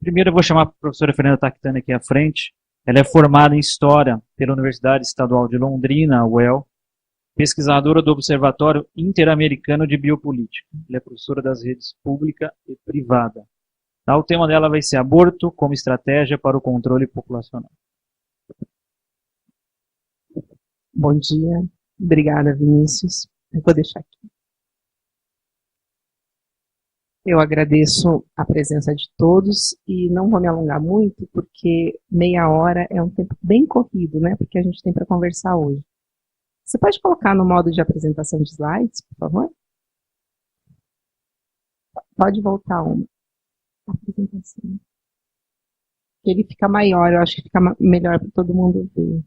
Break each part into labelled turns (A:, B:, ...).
A: Primeiro eu vou chamar a professora Fernanda Tactani aqui à frente. Ela é formada em História pela Universidade Estadual de Londrina, UEL, pesquisadora do Observatório Interamericano de Biopolítica. Ela é professora das redes pública e privada. Tá, o tema dela vai ser aborto como estratégia para o controle populacional.
B: Bom dia, obrigada, Vinícius. Eu vou deixar aqui. Eu agradeço a presença de todos e não vou me alongar muito, porque meia hora é um tempo bem corrido, né? Porque a gente tem para conversar hoje. Você pode colocar no modo de apresentação de slides, por favor? Pode voltar uma. Apresentação. Ele fica maior, eu acho que fica melhor para todo mundo ver.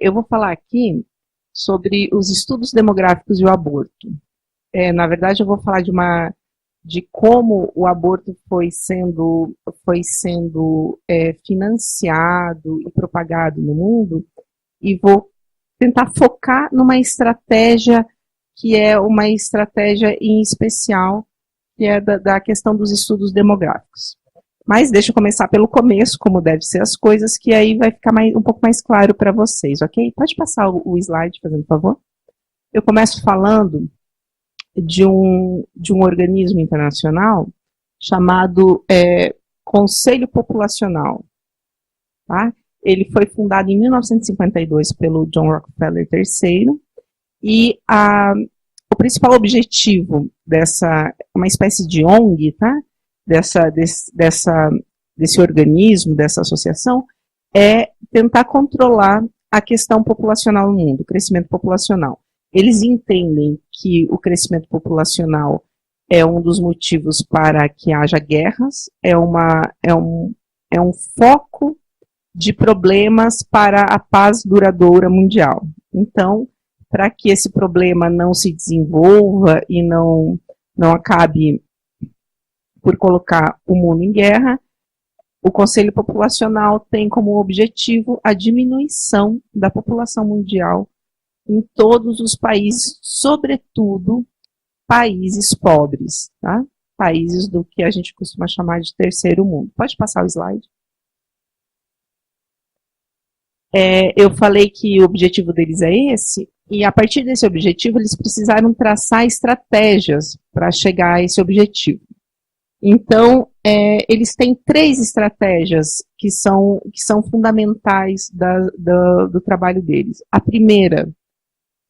B: Eu vou falar aqui sobre os estudos demográficos e o aborto. Na verdade, eu vou falar de como o aborto foi sendo financiado e propagado no mundo, e vou tentar focar numa estratégia que é uma estratégia em especial, que é da questão dos estudos demográficos. Mas deixa eu começar pelo começo, como deve ser as coisas, que aí vai ficar um pouco mais claro para vocês, ok? Pode passar o slide, fazendo favor? Eu começo falando de um organismo internacional chamado Conselho Populacional. Tá? Ele foi fundado em 1952 pelo John Rockefeller III, e o principal objetivo uma espécie de ONG, tá? Desse organismo, dessa associação, é tentar controlar a questão populacional no mundo, o crescimento populacional. Eles entendem que o crescimento populacional é um dos motivos para que haja guerras, é um foco de problemas para a paz duradoura mundial. Então, para que esse problema não se desenvolva e não acabe por colocar o mundo em guerra, o Conselho Populacional tem como objetivo a diminuição da população mundial em todos os países, sobretudo países pobres, tá? Países do que a gente costuma chamar de terceiro mundo. Pode passar o slide? Eu falei que o objetivo deles é esse, e a partir desse objetivo eles precisaram traçar estratégias para chegar a esse objetivo. Então, eles têm 3 estratégias que são fundamentais do trabalho deles. A primeira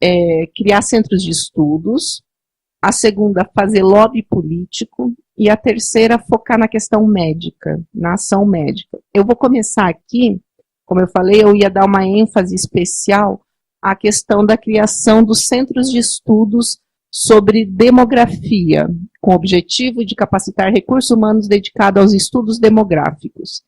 B: é criar centros de estudos, a segunda, fazer lobby político, e a terceira, focar na questão médica, na ação médica. Eu vou começar aqui, como eu falei, eu ia dar uma ênfase especial à questão da criação dos centros de estudos sobre demografia, com o objetivo de capacitar recursos humanos dedicados aos estudos demográficos,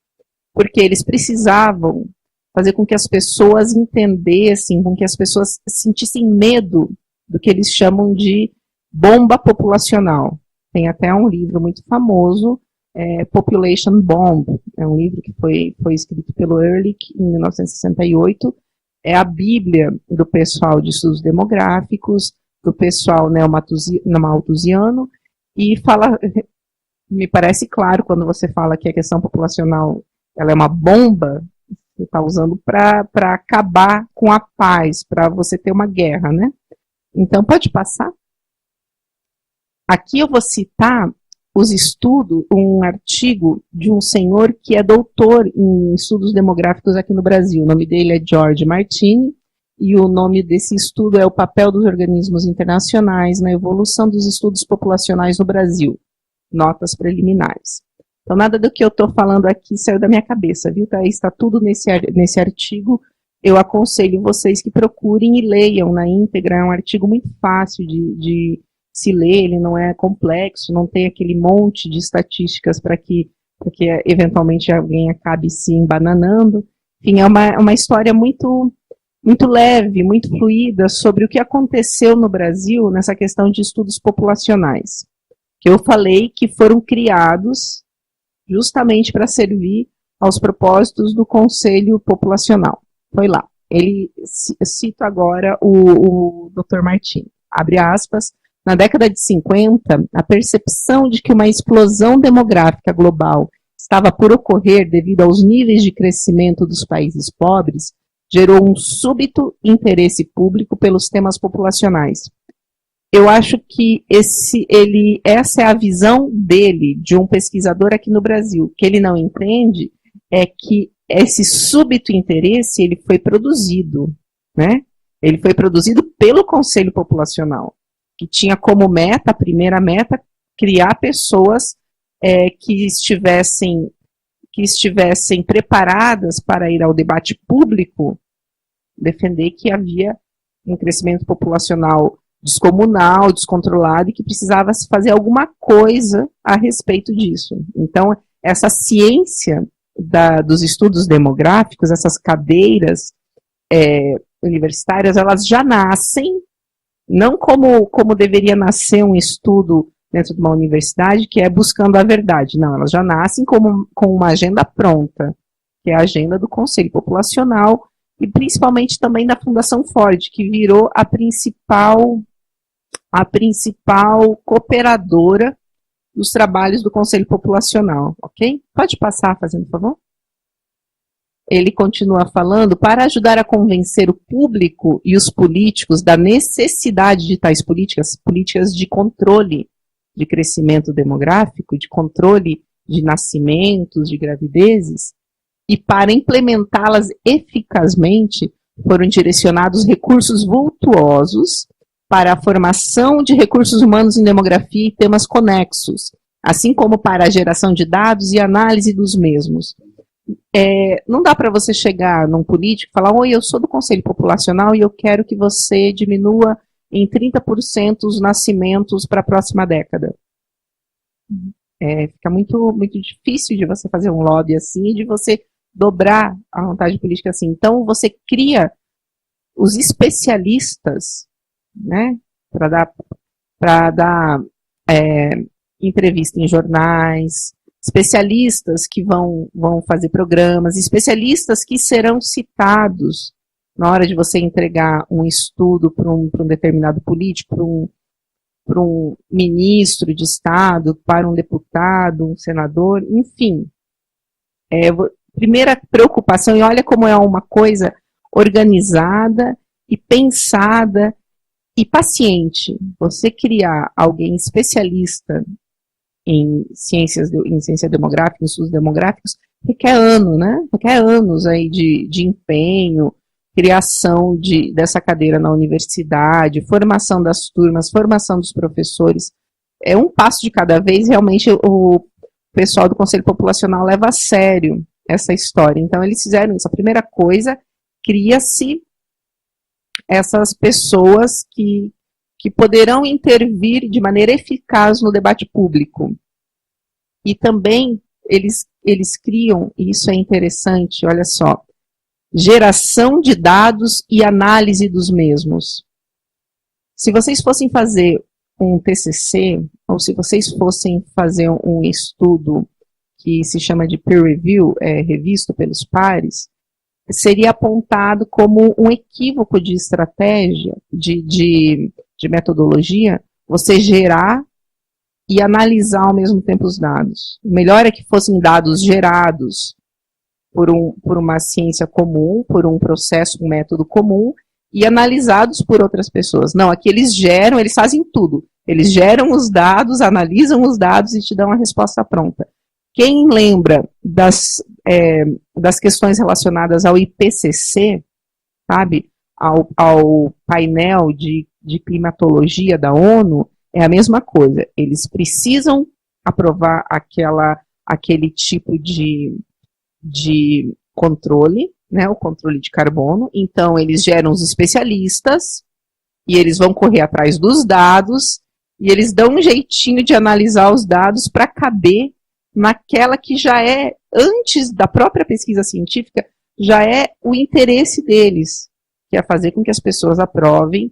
B: porque eles precisavam fazer com que as pessoas entendessem, com que as pessoas sentissem medo do que eles chamam de bomba populacional. Tem até um livro muito famoso, Population Bomb, é um livro que foi escrito pelo Ehrlich em 1968, é a bíblia do pessoal de estudos demográficos, do pessoal neomalthusiano, e fala, me parece claro quando você fala que a questão populacional ela é uma bomba, você está usando para acabar com a paz, para você ter uma guerra, né? Então, pode passar? Aqui eu vou citar os estudos, um artigo de um senhor que é doutor em estudos demográficos aqui no Brasil. O nome dele é George Martini, e o nome desse estudo é O Papel dos Organismos Internacionais na Evolução dos Estudos Populacionais no Brasil, Notas Preliminares. Então, nada do que eu estou falando aqui saiu da minha cabeça, viu? Está tudo nesse artigo. Eu aconselho vocês que procurem e leiam na íntegra. É um artigo muito fácil de se ler, ele não é complexo, não tem aquele monte de estatísticas para que eventualmente alguém acabe se embananando. Enfim, é uma história muito leve, muito fluida sobre o que aconteceu no Brasil nessa questão de estudos populacionais, que eu falei que foram criados justamente para servir aos propósitos do Conselho Populacional. Foi lá. Ele cita agora o Dr. Martini. Abre aspas, Na década de 50, a percepção de que uma explosão demográfica global estava por ocorrer devido aos níveis de crescimento dos países pobres gerou um súbito interesse público pelos temas populacionais. Eu acho que essa é a visão dele, de um pesquisador aqui no Brasil. O que ele não entende é que esse súbito interesse ele foi produzido, né? Ele foi produzido pelo Conselho Populacional, que tinha como meta, a primeira meta, criar pessoas que estivessem preparadas para ir ao debate público, defender que havia um crescimento populacional descomunal, descontrolado, e que precisava se fazer alguma coisa a respeito disso. Então, essa ciência dos estudos demográficos, essas cadeiras universitárias, elas já nascem, não como deveria nascer um estudo dentro de uma universidade, que é buscando a verdade. Não, elas já nascem com uma agenda pronta, que é a agenda do Conselho Populacional, e principalmente também da Fundação Ford, que virou a principal cooperadora dos trabalhos do Conselho Populacional, ok? Pode passar, fazendo favor? Ele continua falando, para ajudar a convencer o público e os políticos da necessidade de tais políticas de controle de crescimento demográfico, de controle de nascimentos, de gravidezes, e para implementá-las eficazmente, foram direcionados recursos vultuosos para a formação de recursos humanos em demografia e temas conexos, assim como para a geração de dados e análise dos mesmos. Não dá para você chegar num político e falar, oi, eu sou do Conselho Populacional e eu quero que você diminua em 30% os nascimentos para a próxima década. Fica muito, muito difícil de você fazer um lobby assim e de você dobrar a vontade política assim. Então, você cria os especialistas, né, para dar entrevista em jornais, especialistas que vão fazer programas, especialistas que serão citados na hora de você entregar um estudo para um determinado político, para um ministro de Estado, para um deputado, um senador, enfim. Primeira preocupação, e olha como é uma coisa organizada e pensada e paciente. Você criar alguém especialista em ciência demográfica, em estudos demográficos, requer anos, né? Requer anos aí de empenho, criação dessa cadeira na universidade, formação das turmas, formação dos professores. É um passo de cada vez, realmente o pessoal do Conselho Populacional leva a sério essa história. Então, eles fizeram isso. A primeira coisa, cria-se essas pessoas que poderão intervir de maneira eficaz no debate público. E também eles criam, e isso é interessante, olha só, geração de dados e análise dos mesmos. Se vocês fossem fazer um TCC, ou se vocês fossem fazer um estudo que se chama de peer review, revisto pelos pares, seria apontado como um equívoco de estratégia, de metodologia, você gerar e analisar ao mesmo tempo os dados. O melhor é que fossem dados gerados por uma ciência comum, por um processo, um método comum, e analisados por outras pessoas. Não, aqui eles fazem tudo. Eles geram os dados, analisam os dados e te dão a resposta pronta. Quem lembra das questões relacionadas ao IPCC, sabe, ao painel de climatologia da ONU, é a mesma coisa. Eles precisam aprovar aquele tipo de controle, né, o controle de carbono. Então, eles geram os especialistas e eles vão correr atrás dos dados e eles dão um jeitinho de analisar os dados para caber naquela que já é, antes da própria pesquisa científica, já é o interesse deles, que é fazer com que as pessoas aprovem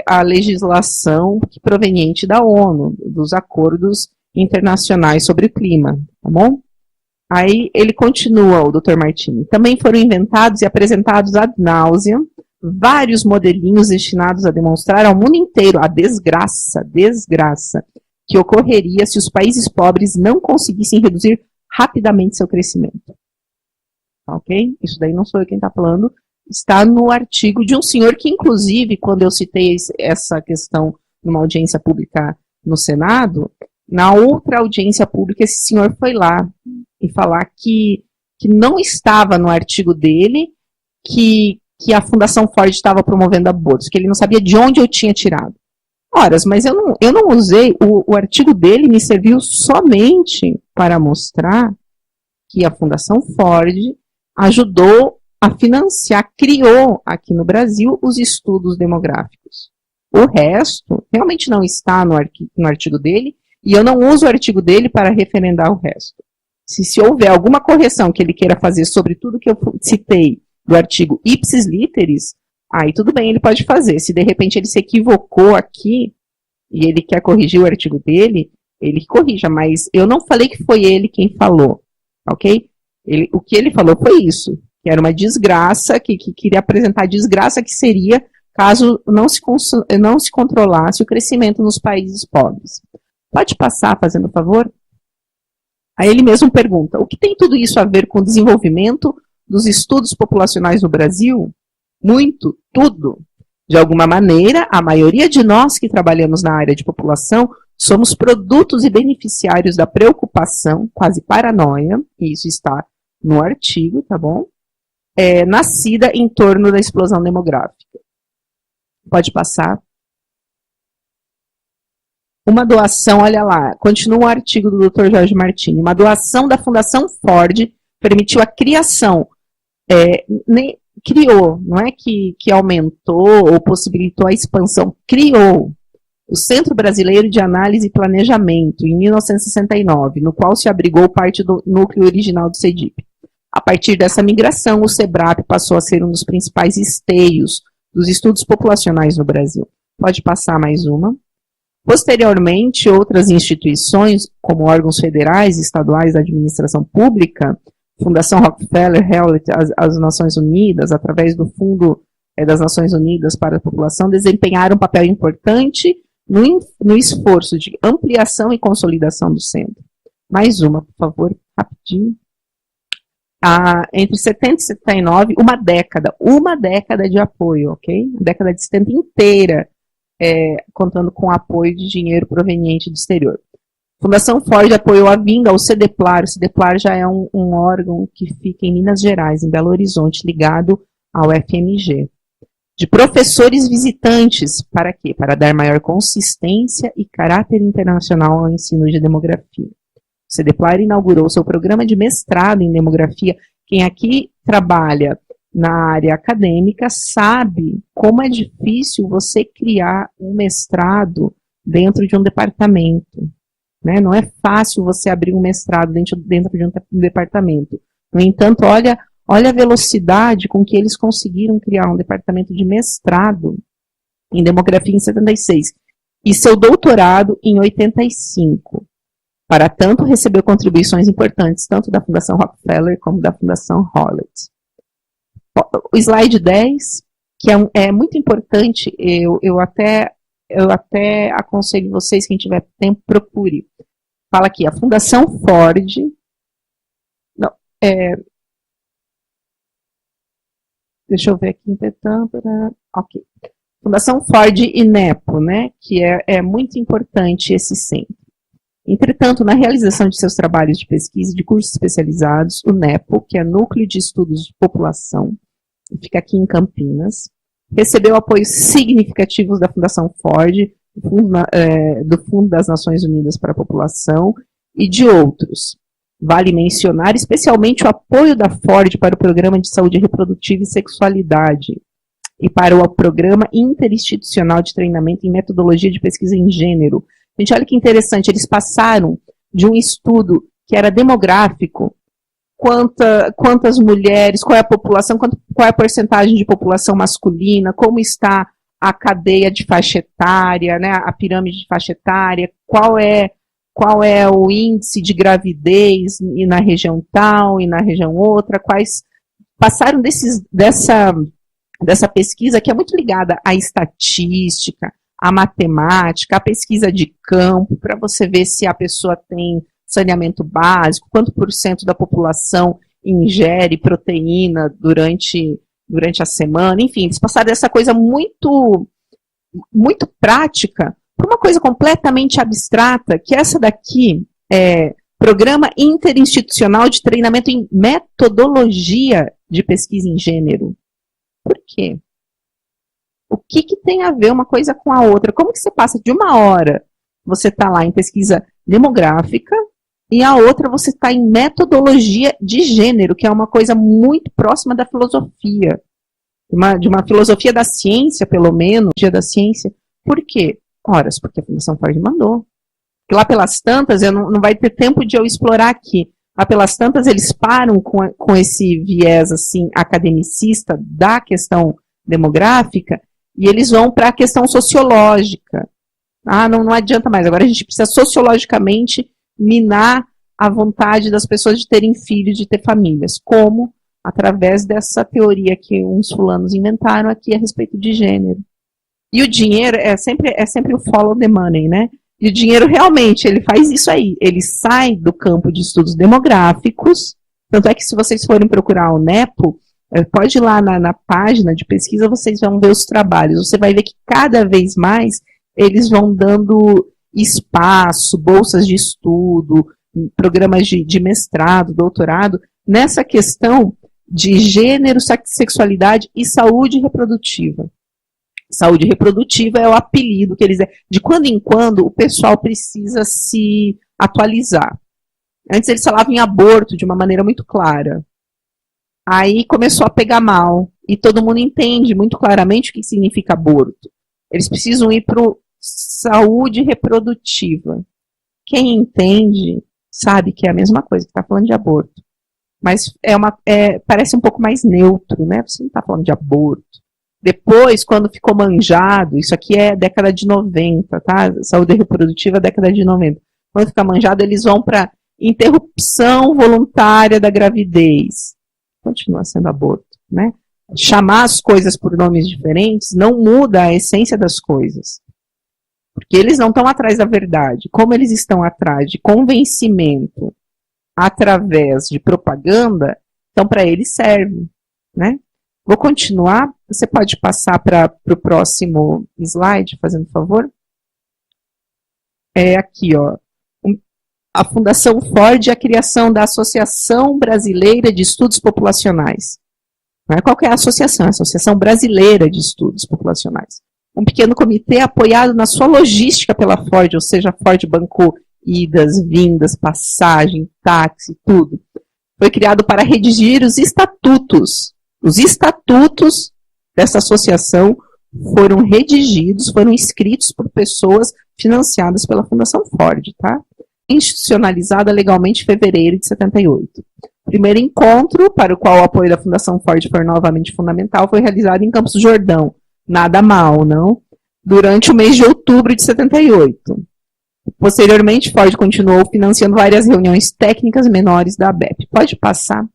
B: a legislação proveniente da ONU, dos acordos internacionais sobre o clima, tá bom? Aí ele continua, o Dr. Martini. Também foram inventados e apresentados ad nauseam vários modelinhos destinados a demonstrar ao mundo inteiro a desgraça que ocorreria se os países pobres não conseguissem reduzir rapidamente seu crescimento. Ok? Isso daí não sou eu quem está falando, está no artigo de um senhor que, inclusive, quando eu citei essa questão numa audiência pública no Senado, na outra audiência pública esse senhor foi lá e falar que não estava no artigo dele que a Fundação Ford estava promovendo abortos, que ele não sabia de onde eu tinha tirado. Ora, mas eu não usei, o artigo dele me serviu somente para mostrar que a Fundação Ford ajudou a financiar, criou aqui no Brasil os estudos demográficos. O resto realmente não está no artigo dele, e eu não uso o artigo dele para referendar o resto. Se houver alguma correção que ele queira fazer sobre tudo que eu citei do artigo ipsis literis, aí tudo bem, ele pode fazer. Se de repente ele se equivocou aqui e ele quer corrigir o artigo dele, ele corrija, mas eu não falei que foi ele quem falou, ok? O que ele falou foi isso, que era uma desgraça, que queria apresentar a desgraça que seria caso não se controlasse o crescimento nos países pobres. Pode passar, fazendo favor? Aí ele mesmo pergunta, o que tem tudo isso a ver com o desenvolvimento dos estudos populacionais no Brasil? Muito, tudo. De alguma maneira, a maioria de nós que trabalhamos na área de população somos produtos e beneficiários da preocupação, quase paranoia, e isso está no artigo, tá bom? Nascida em torno da explosão demográfica. Pode passar. Uma doação, olha lá, continua o artigo do Dr. Jorge Martini. Uma doação da Fundação Ford permitiu a criação, criou, não é que aumentou ou possibilitou a expansão, criou o Centro Brasileiro de Análise e Planejamento, em 1969, no qual se abrigou parte do núcleo original do CEDIP. A partir dessa migração, o SEBRAP passou a ser um dos principais esteios dos estudos populacionais no Brasil. Pode passar mais uma. Posteriormente, outras instituições, como órgãos federais e estaduais da administração pública, Fundação Rockefeller, Hewlett, as Nações Unidas, através do Fundo das Nações Unidas para a População, desempenharam um papel importante no esforço de ampliação e consolidação do centro. Mais uma, por favor, rapidinho. Entre 70 e 79, uma década de apoio, ok? Uma década de 70 inteira, contando com apoio de dinheiro proveniente do exterior. Fundação Ford apoiou a vinda ao CEDEPLAR. O CEDEPLAR já é um órgão que fica em Minas Gerais, em Belo Horizonte, ligado ao FMG. De professores visitantes, para quê? Para dar maior consistência e caráter internacional ao ensino de demografia. O CEDEPLAR inaugurou seu programa de mestrado em demografia. Quem aqui trabalha na área acadêmica sabe como é difícil você criar um mestrado dentro de um departamento. Né? Não é fácil você abrir um mestrado dentro de um departamento. No entanto, olha a velocidade com que eles conseguiram criar um departamento de mestrado em demografia em 76 e seu doutorado em 85. Para tanto, recebeu contribuições importantes tanto da Fundação Rockefeller como da Fundação Hewlett. O slide 10, que é muito importante, eu até aconselho vocês, quem tiver tempo, procure. Fala aqui, a Fundação Ford, deixa eu ver aqui, ok. Fundação Ford e NEPO, né, que é muito importante esse centro. Entretanto, na realização de seus trabalhos de pesquisa e de cursos especializados, o NEPO, que é Núcleo de Estudos de População, fica aqui em Campinas, recebeu apoios significativos da Fundação Ford, do Fundo das Nações Unidas para a População e de outros. Vale mencionar especialmente o apoio da Ford para o Programa de Saúde Reprodutiva e Sexualidade e para o Programa Interinstitucional de Treinamento em Metodologia de Pesquisa em Gênero. Gente, olha que interessante, eles passaram de um estudo que era demográfico, quantas mulheres, qual é a população, qual é a porcentagem de população masculina, como está a cadeia de faixa etária, né, a pirâmide de faixa etária, qual é o índice de gravidez e na região tal e na região outra, passaram dessa pesquisa, que é muito ligada à estatística, à matemática, à pesquisa de campo, para você ver se a pessoa tem saneamento básico, quanto por cento da população ingere proteína durante a semana, enfim, eles passaram dessa coisa muito, muito prática para uma coisa completamente abstrata, que essa daqui é Programa Interinstitucional de Treinamento em Metodologia de Pesquisa em Gênero. Por quê? O que tem a ver uma coisa com a outra? Como que você passa de uma hora, você está lá em pesquisa demográfica, e a outra você está em metodologia de gênero, que é uma coisa muito próxima da filosofia, de uma filosofia da ciência, pelo menos, dia da ciência. Por quê? Ora, porque a Fundação Ford mandou. Porque lá pelas tantas, não vai ter tempo de eu explorar aqui, lá pelas tantas eles param com esse viés assim, academicista da questão demográfica, e eles vão para a questão sociológica. Não adianta mais, agora a gente precisa sociologicamente minar a vontade das pessoas de terem filhos, de ter famílias. Como? Através dessa teoria que uns fulanos inventaram aqui a respeito de gênero. E o dinheiro é sempre o follow the money, né? E o dinheiro realmente, ele faz isso aí. Ele sai do campo de estudos demográficos. Tanto é que se vocês forem procurar o NEPO, pode ir lá na página de pesquisa, vocês vão ver os trabalhos. Você vai ver que cada vez mais eles vão dando espaço, bolsas de estudo, programas de mestrado, doutorado, nessa questão de gênero, sexualidade e saúde reprodutiva. Saúde reprodutiva é o apelido que eles dão. De quando em quando, o pessoal precisa se atualizar. Antes eles falavam em aborto de uma maneira muito clara. Aí começou a pegar mal. E todo mundo entende muito claramente o que significa aborto. Eles precisam ir para saúde reprodutiva. Quem entende sabe que é a mesma coisa, que está falando de aborto. Mas parece um pouco mais neutro, né? Você não está falando de aborto. Depois, quando ficou manjado, isso aqui é década de 90, tá? Saúde reprodutiva, década de 90. Quando fica manjado, eles vão para interrupção voluntária da gravidez. Continua sendo aborto, né? Chamar as coisas por nomes diferentes não muda a essência das coisas. Porque eles não estão atrás da verdade. Como eles estão atrás de convencimento através de propaganda, então para eles serve, né? Vou continuar. Você pode passar para o próximo slide, fazendo favor? Aqui, ó. A Fundação Ford e a criação da Associação Brasileira de Estudos Populacionais. Qual que é a associação? A Associação Brasileira de Estudos Populacionais. Um pequeno comitê apoiado na sua logística pela Ford, ou seja, a Ford bancou idas, vindas, passagem, táxi, tudo. Foi criado para redigir os estatutos. Os estatutos dessa associação foram redigidos, foram escritos por pessoas financiadas pela Fundação Ford, tá? Institucionalizada legalmente em fevereiro de 78. O primeiro encontro, para o qual o apoio da Fundação Ford foi novamente fundamental, foi realizado em Campos do Jordão. Nada mal, não? Durante o mês de outubro de 78. Posteriormente, Ford continuou financiando várias reuniões técnicas menores da ABEP. Pode passar.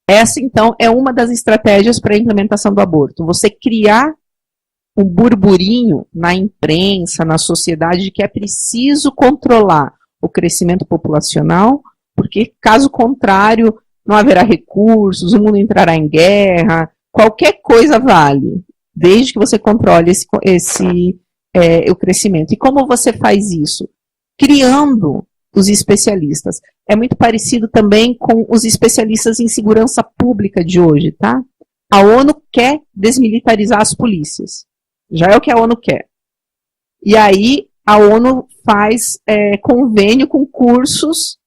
B: Essa, então, é uma das estratégias para a implementação do aborto. Você criar um burburinho na imprensa, na sociedade, de que é preciso controlar o crescimento populacional, porque, caso contrário, não haverá recursos, o mundo entrará em guerra, qualquer coisa vale, desde que você controle o crescimento. E como você faz isso? Criando os especialistas. É muito parecido também com os especialistas em segurança pública de hoje, tá? A ONU quer desmilitarizar as polícias. Já é o que a ONU quer. E aí, a ONU faz convênio com cursos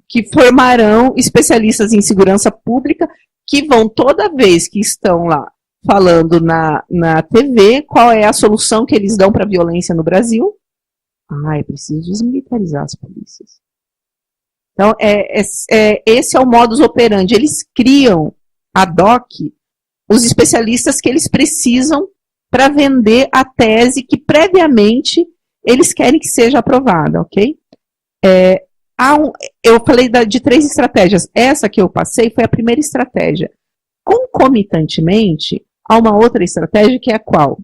B: que formarão especialistas em segurança pública, que vão toda vez que estão lá falando na TV, qual é a solução que eles dão para a violência no Brasil? É preciso desmilitarizar as polícias. Então, esse é o modus operandi. Eles criam ad hoc os especialistas que eles precisam para vender a tese que previamente eles querem que seja aprovada, ok? Eu falei de 3 estratégias. Essa que eu passei foi a primeira estratégia. Concomitantemente, há uma outra estratégia que é a qual?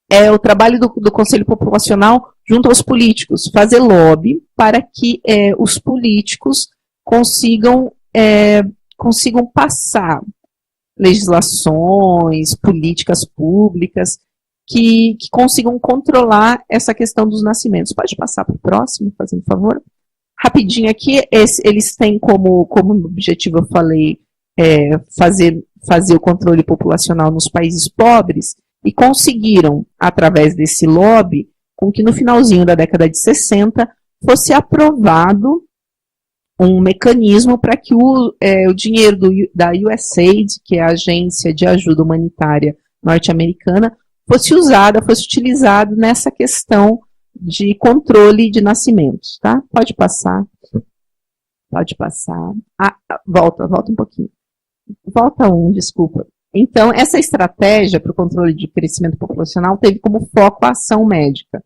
B: É o trabalho do Conselho Populacional junto aos políticos, fazer lobby para que os políticos consigam passar legislações, políticas públicas que consigam controlar essa questão dos nascimentos. Pode passar para o próximo, fazendo favor? Rapidinho aqui, eles têm como objetivo, eu falei, fazer o controle populacional nos países pobres, e conseguiram, através desse lobby, com que no finalzinho da década de 60 fosse aprovado um mecanismo para que o dinheiro da USAID, que é a Agência de Ajuda Humanitária Norte-Americana, fosse utilizado nessa questão de controle de nascimentos, tá? Pode passar. Pode passar. Volta um pouquinho. Volta desculpa. Então, essa estratégia para o controle de crescimento populacional teve como foco a ação médica.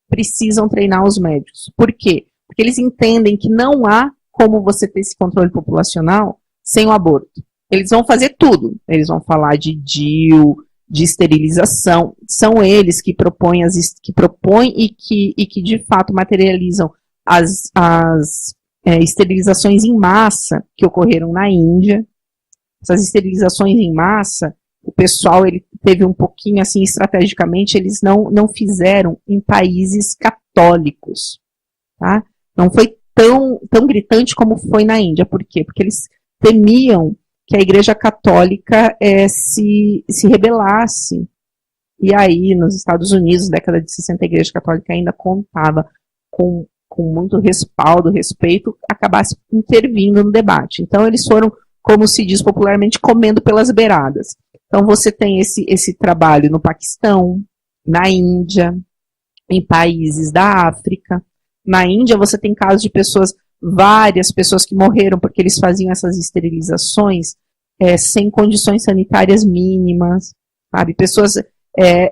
B: Precisam treinar os médicos. Por quê? Porque eles entendem que não há como você ter esse controle populacional sem o aborto. Eles vão fazer tudo. Eles vão falar de DIU, de esterilização. São eles que propõem e que de fato materializam as esterilizações em massa que ocorreram na Índia. Essas esterilizações em massa, o pessoal ele teve um pouquinho assim, estrategicamente, eles não fizeram em países católicos, tá? Não foi tão gritante como foi na Índia. Por quê? Porque eles temiam que a Igreja Católica se rebelasse. E aí, nos Estados Unidos, na década de 60, a Igreja Católica ainda contava com muito respaldo, respeito, acabasse intervindo no debate. Então, eles foram, como se diz popularmente, comendo pelas beiradas. Então, você tem esse trabalho no Paquistão, na Índia, em países da África. Na Índia, você tem casos de várias pessoas que morreram porque eles faziam essas esterilizações sem condições sanitárias mínimas, sabe? Pessoas,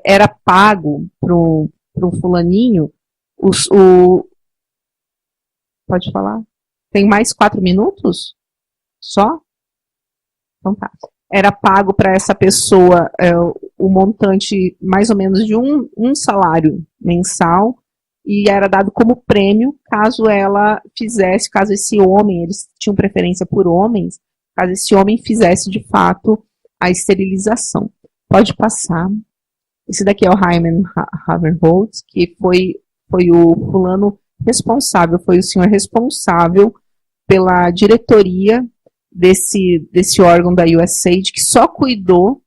B: era pago para um fulaninho, pode falar? Tem mais 4 minutos? Só? Então tá. Era pago para essa pessoa o montante mais ou menos de um salário mensal, e era dado como prêmio caso ela fizesse, caso esse homem, eles tinham preferência por homens, caso esse homem fizesse de fato a esterilização. Pode passar. Esse daqui é o Hyman Haverholtz, que foi o fulano responsável, foi o senhor responsável pela diretoria desse órgão da USAID, que só cuidou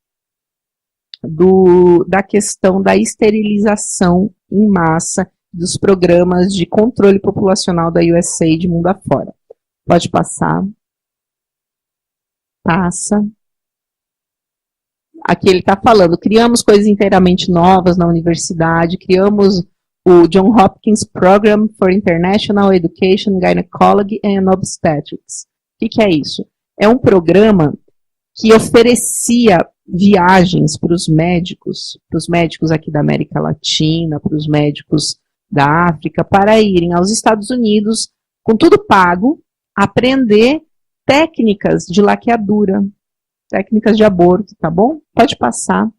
B: da questão da esterilização em massa dos programas de controle populacional da USAID mundo afora. Pode passar. Passa. Aqui ele está falando, criamos coisas inteiramente novas na universidade, criamos o John Hopkins Program for International Education, Gynecology and Obstetrics. O que é isso? É um programa que oferecia viagens para os médicos aqui da América Latina, para os médicos da África, para irem aos Estados Unidos, com tudo pago, aprender técnicas de laqueadura, técnicas de aborto, tá bom? Pode passar.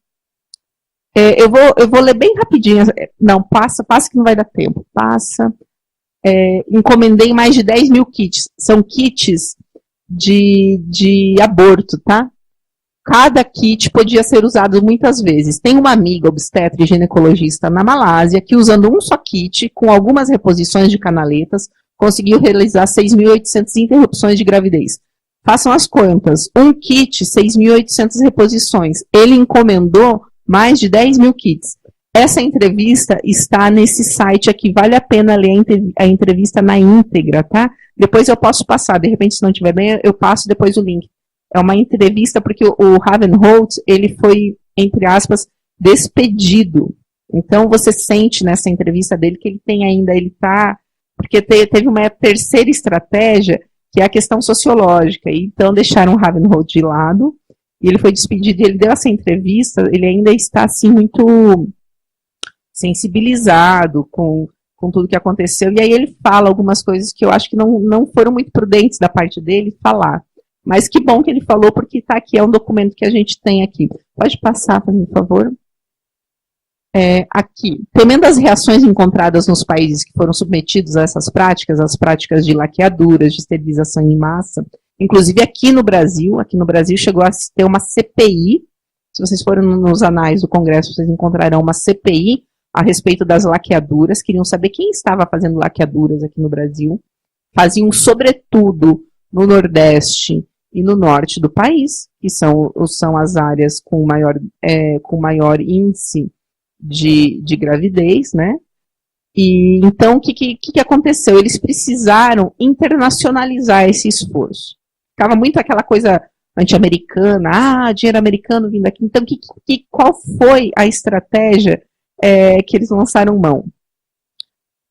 B: Eu vou ler bem rapidinho. Não, passa que não vai dar tempo. Passa. Encomendei mais de 10 mil kits. São kits de aborto, tá? Cada kit podia ser usado muitas vezes. Tem uma amiga obstetra e ginecologista na Malásia que, usando um só kit, com algumas reposições de canaletas, conseguiu realizar 6.800 interrupções de gravidez. Façam as contas. Um kit, 6.800 reposições. Ele encomendou mais de 10 mil kits. Essa entrevista está nesse site aqui. Vale a pena ler a entrevista na íntegra, tá? Depois eu posso passar. De repente, se não estiver bem, eu passo depois o link. É uma entrevista porque o Havenholt, ele foi, entre aspas, despedido. Então, você sente nessa entrevista dele que ele tem ainda, porque teve uma terceira estratégia, que é a questão sociológica. Então, deixaram o Havenholt de lado, e ele foi despedido, e ele deu essa entrevista, ele ainda está, assim, muito sensibilizado com tudo que aconteceu, e aí ele fala algumas coisas que eu acho que não foram muito prudentes da parte dele falar. Mas que bom que ele falou, porque está aqui, é um documento que a gente tem aqui. Pode passar, por favor. Aqui, temendo as reações encontradas nos países que foram submetidos a essas práticas, as práticas de laqueaduras, de esterilização em massa, inclusive aqui no Brasil chegou a ter uma CPI, se vocês forem nos anais do Congresso, vocês encontrarão uma CPI a respeito das laqueaduras, queriam saber quem estava fazendo laqueaduras aqui no Brasil, faziam sobretudo no Nordeste e no Norte do país, que são as áreas com maior índice de gravidez, né? E então, o que aconteceu? Eles precisaram internacionalizar esse esforço. Ficava muito aquela coisa anti-americana, dinheiro americano vindo aqui. Então, qual foi a estratégia que eles lançaram mão?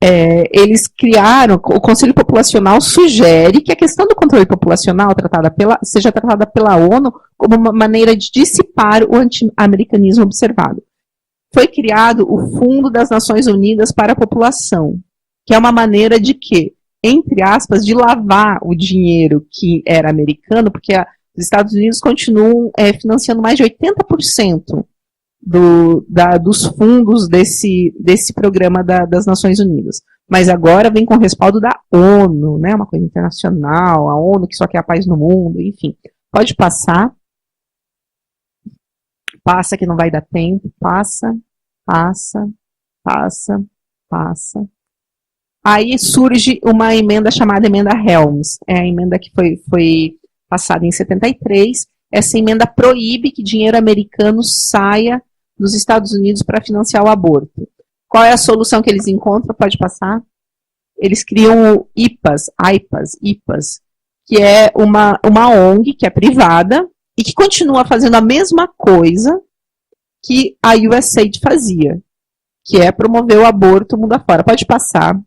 B: Eles criaram, o Conselho Populacional sugere que a questão do controle populacional seja tratada pela ONU como uma maneira de dissipar o anti-americanismo observado. Foi criado o Fundo das Nações Unidas para a População, que é uma maneira de que, entre aspas, de lavar o dinheiro que era americano, porque os Estados Unidos continuam financiando mais de 80% dos fundos desse programa das Nações Unidas. Mas agora vem com respaldo da ONU, né, uma coisa internacional, a ONU que só quer a paz no mundo, enfim. Pode passar. Passa que não vai dar tempo. Passa. Aí surge uma emenda chamada Emenda Helms. É a emenda que foi passada em 73. Essa emenda proíbe que dinheiro americano saia dos Estados Unidos para financiar o aborto. Qual é a solução que eles encontram? Pode passar. Eles criam o IPAS, que é uma ONG, que é privada, e que continua fazendo a mesma coisa que a USAID fazia, que é promover o aborto mundo afora. Pode passar.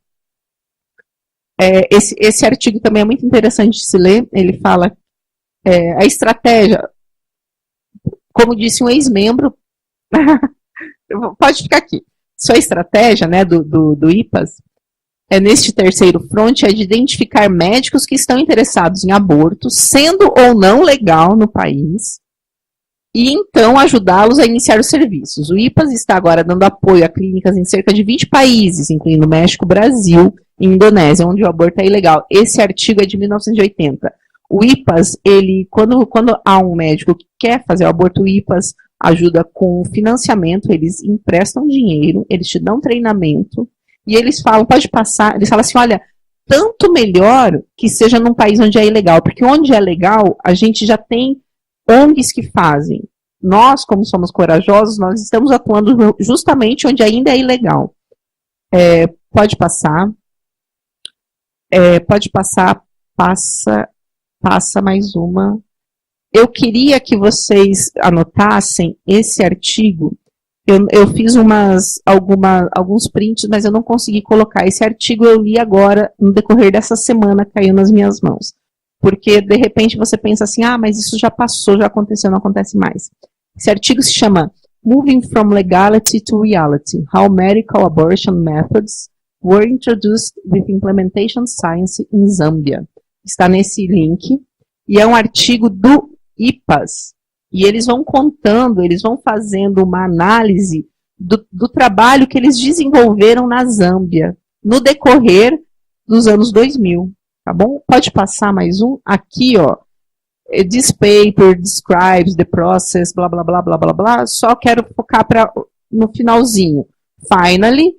B: Esse artigo também é muito interessante de se ler. Ele fala a estratégia, como disse um ex-membro, pode ficar aqui. Sua estratégia, né, do IPAS, neste terceiro fronte, é de identificar médicos que estão interessados em aborto, sendo ou não legal no país, e então ajudá-los a iniciar os serviços. O IPAS está agora dando apoio a clínicas em cerca de 20 países, incluindo México, Brasil e Indonésia, onde o aborto é ilegal. Esse artigo é de 1980. O IPAS, quando há um médico que quer fazer o aborto, o IPAS ajuda com financiamento, eles emprestam dinheiro, eles te dão treinamento, e eles falam, pode passar, eles falam assim, olha, tanto melhor que seja num país onde é ilegal, porque onde é legal, a gente já tem ONGs que fazem. Nós, como somos corajosos, nós estamos atuando justamente onde ainda é ilegal. Pode passar. Pode passar, passa mais uma. Eu queria que vocês anotassem esse artigo. Eu fiz alguns prints, mas eu não consegui colocar. Esse artigo eu li agora, no decorrer dessa semana, caiu nas minhas mãos. Porque, de repente, você pensa assim, mas isso já passou, já aconteceu, não acontece mais. Esse artigo se chama Moving from Legality to Reality, How Medical Abortion Methods Were Introduced with Implementation Science in Zambia. Está nesse link, e é um artigo do IPAS, e eles vão contando, eles vão fazendo uma análise do trabalho que eles desenvolveram na Zâmbia, no decorrer dos anos 2000, tá bom? Pode passar mais um? Aqui, ó, this paper describes the process, blá, blá, blá, blá, blá, blá, só quero focar no finalzinho. Finally,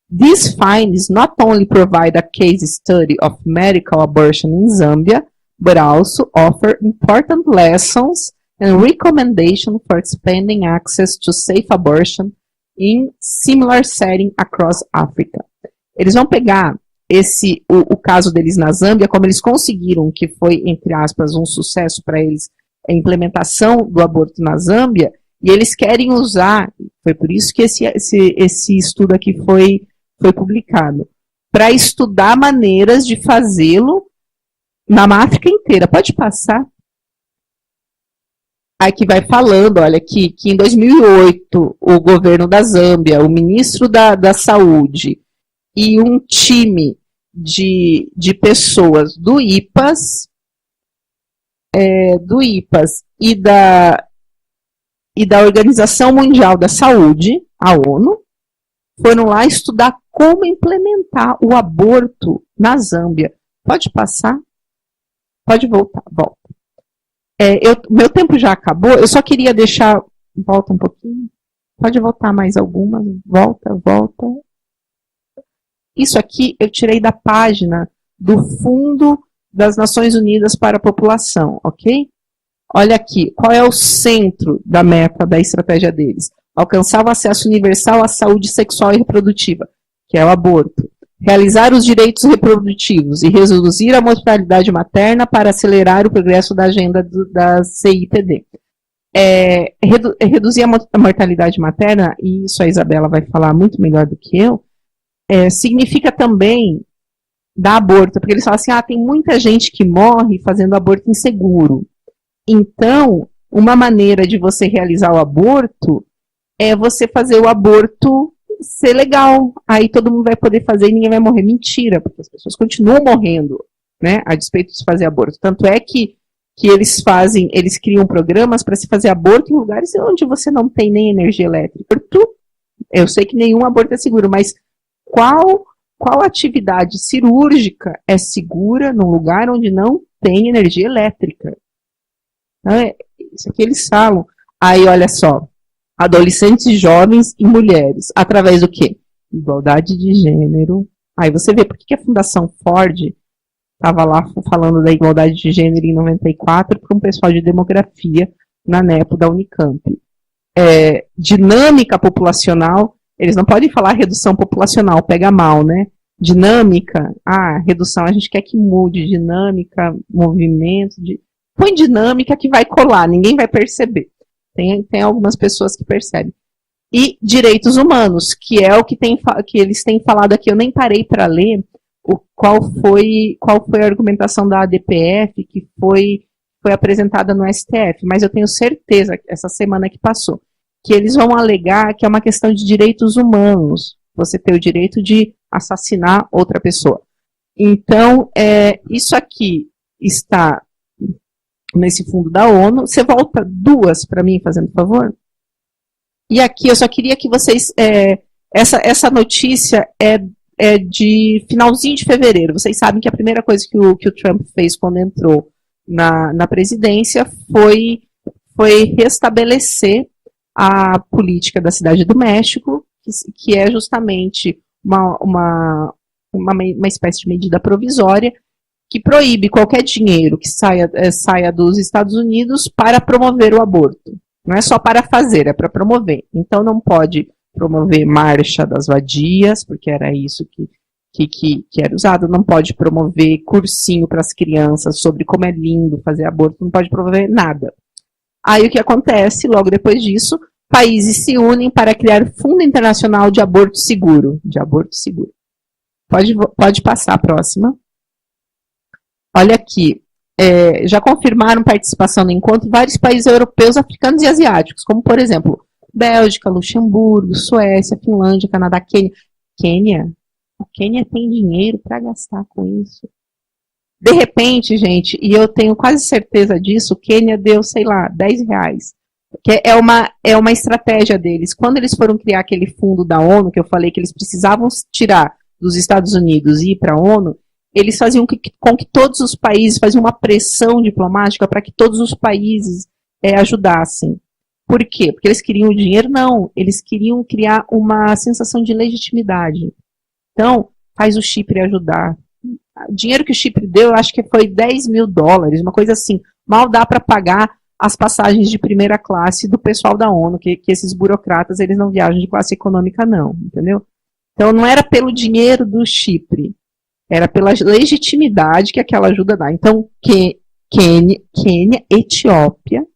B: these findings not only provide a case study of medical abortion in Zambia, but also offer important lessons and recommendations for expanding access to safe abortion in similar setting across Africa. Eles vão pegar o caso deles na Zâmbia, como eles conseguiram, que foi, entre aspas, um sucesso para eles, a implementação do aborto na Zâmbia, e eles querem usar, foi por isso que esse estudo aqui foi publicado, para estudar maneiras de fazê-lo na África inteira. Pode passar. Aqui vai falando, olha, que em 2008, o governo da Zâmbia, o ministro da Saúde e um time de pessoas do IPAS do IPAS e da Organização Mundial da Saúde, a ONU, foram lá estudar como implementar o aborto na Zâmbia. Pode passar? Pode voltar, volta. Meu tempo já acabou, eu só queria deixar... Volta um pouquinho. Pode voltar mais algumas. Volta. Isso aqui eu tirei da página do Fundo das Nações Unidas para a População, ok? Olha aqui, qual é o centro da meta da estratégia deles? Alcançar o acesso universal à saúde sexual e reprodutiva, que é o aborto. Realizar os direitos reprodutivos e reduzir a mortalidade materna para acelerar o progresso da agenda da CIPD. Reduzir a mortalidade materna, e isso a Isabela vai falar muito melhor do que eu, significa também dar aborto, porque eles falam assim, tem muita gente que morre fazendo aborto inseguro. Então, uma maneira de você realizar o aborto é você fazer o aborto ser legal. Aí todo mundo vai poder fazer e ninguém vai morrer. Mentira, porque as pessoas continuam morrendo, né, a despeito de fazer aborto. Tanto é que eles criam programas para se fazer aborto em lugares onde você não tem nem energia elétrica. Eu sei que nenhum aborto é seguro, mas qual atividade cirúrgica é segura num lugar onde não tem energia elétrica? Isso aqui eles falam. Aí, olha só, adolescentes, jovens e mulheres, através do quê? Igualdade de gênero. Aí você vê por que a Fundação Ford estava lá falando da igualdade de gênero em 94 para um pessoal de demografia na NEPO da Unicamp. Dinâmica populacional, eles não podem falar redução populacional, pega mal, né? Dinâmica, redução, a gente quer que mude, dinâmica, movimento, põe dinâmica que vai colar, ninguém vai perceber. Tem algumas pessoas que percebem. E direitos humanos, que é o que eles têm falado aqui, eu nem parei para ler qual foi a argumentação da ADPF que foi apresentada no STF, mas eu tenho certeza, essa semana que passou, que eles vão alegar que é uma questão de direitos humanos, você ter o direito de assassinar outra pessoa. Então, isso aqui está nesse fundo da ONU. Você volta duas para mim, fazendo favor? E aqui eu só queria que vocês... essa notícia é de finalzinho de fevereiro. Vocês sabem que a primeira coisa que o Trump fez quando entrou na presidência foi restabelecer a política da Cidade do México, que é justamente uma espécie de medida provisória que proíbe qualquer dinheiro que saia dos Estados Unidos para promover o aborto. Não é só para fazer, é para promover. Então não pode promover marcha das vadias, porque era isso que era usado, não pode promover cursinho para as crianças sobre como é lindo fazer aborto, não pode promover nada. Aí o que acontece, logo depois disso, países se unem para criar Fundo Internacional de Aborto Seguro. Pode passar a próxima. Olha aqui, já confirmaram participação no encontro vários países europeus, africanos e asiáticos, como, por exemplo, Bélgica, Luxemburgo, Suécia, Finlândia, Canadá, Quênia. A Quênia tem dinheiro para gastar com isso. De repente, gente, e eu tenho quase certeza disso, Quênia deu, sei lá, R$10. Que é uma estratégia deles. Quando eles foram criar aquele fundo da ONU, que eu falei que eles precisavam tirar dos Estados Unidos e ir para a ONU, eles faziam com que todos os países, faziam uma pressão diplomática para que todos os países ajudassem. Por quê? Porque eles queriam o dinheiro? Não, eles queriam criar uma sensação de legitimidade. Então, faz o Chipre ajudar. O dinheiro que o Chipre deu, eu acho que foi $10 mil, uma coisa assim. Mal dá para pagar as passagens de primeira classe do pessoal da ONU, que esses burocratas, eles não viajam de classe econômica não, entendeu? Então, não era pelo dinheiro do Chipre, era pela legitimidade que aquela ajuda dá. Então, Quênia, Etiópia,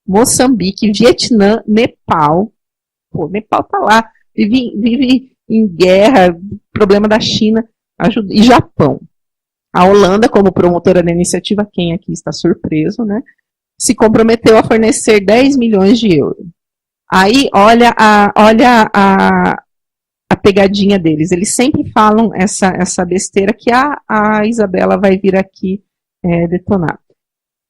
B: Moçambique, Vietnã, Nepal. Pô, Nepal tá lá, vive em guerra, problema da China, ajuda, e Japão. A Holanda, como promotora da iniciativa, quem aqui está surpreso, né, se comprometeu a fornecer 10 milhões de euros. Aí, olha a pegadinha deles. Eles sempre falam essa besteira que a Isabela vai vir aqui detonado.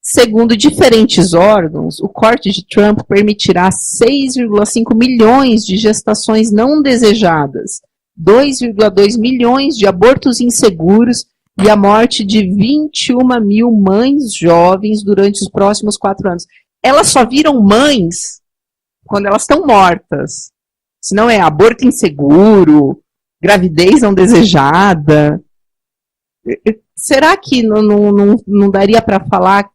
B: Segundo diferentes órgãos, o corte de Trump permitirá 6,5 milhões de gestações não desejadas, 2,2 milhões de abortos inseguros e a morte de 21 mil mães jovens durante os próximos 4 anos. Elas só viram mães quando elas estão mortas. Se não é aborto inseguro, gravidez não desejada. Será que não daria para falar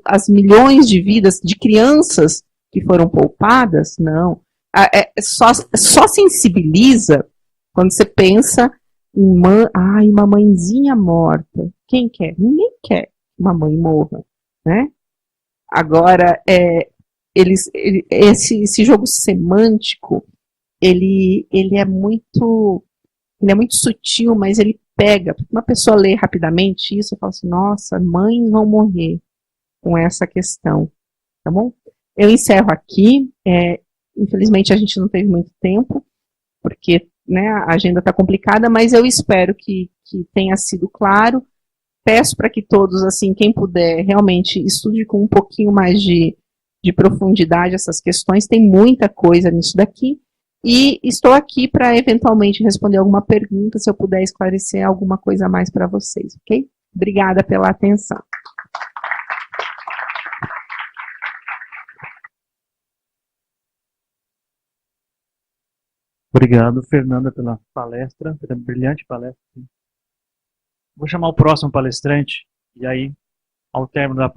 B: as milhões de vidas de crianças que foram poupadas? Não. Só sensibiliza quando você pensa em uma mãezinha morta. Quem quer? Ninguém quer que uma mãe morra, né? Agora, esse jogo semântico, ele é muito sutil, mas ele pega. Porque uma pessoa lê rapidamente isso e fala assim, nossa, mães vão morrer com essa questão, tá bom? Eu encerro aqui. Infelizmente a gente não teve muito tempo, porque, né, a agenda está complicada, mas eu espero que tenha sido claro. Peço para que todos, assim, quem puder, realmente estude com um pouquinho mais de profundidade essas questões. Tem muita coisa nisso daqui. E estou aqui para eventualmente responder alguma pergunta, se eu puder esclarecer alguma coisa a mais para vocês, ok? Obrigada pela atenção.
A: Obrigado, Fernanda, pela palestra, pela brilhante palestra. Vou chamar o próximo palestrante, e aí, ao término da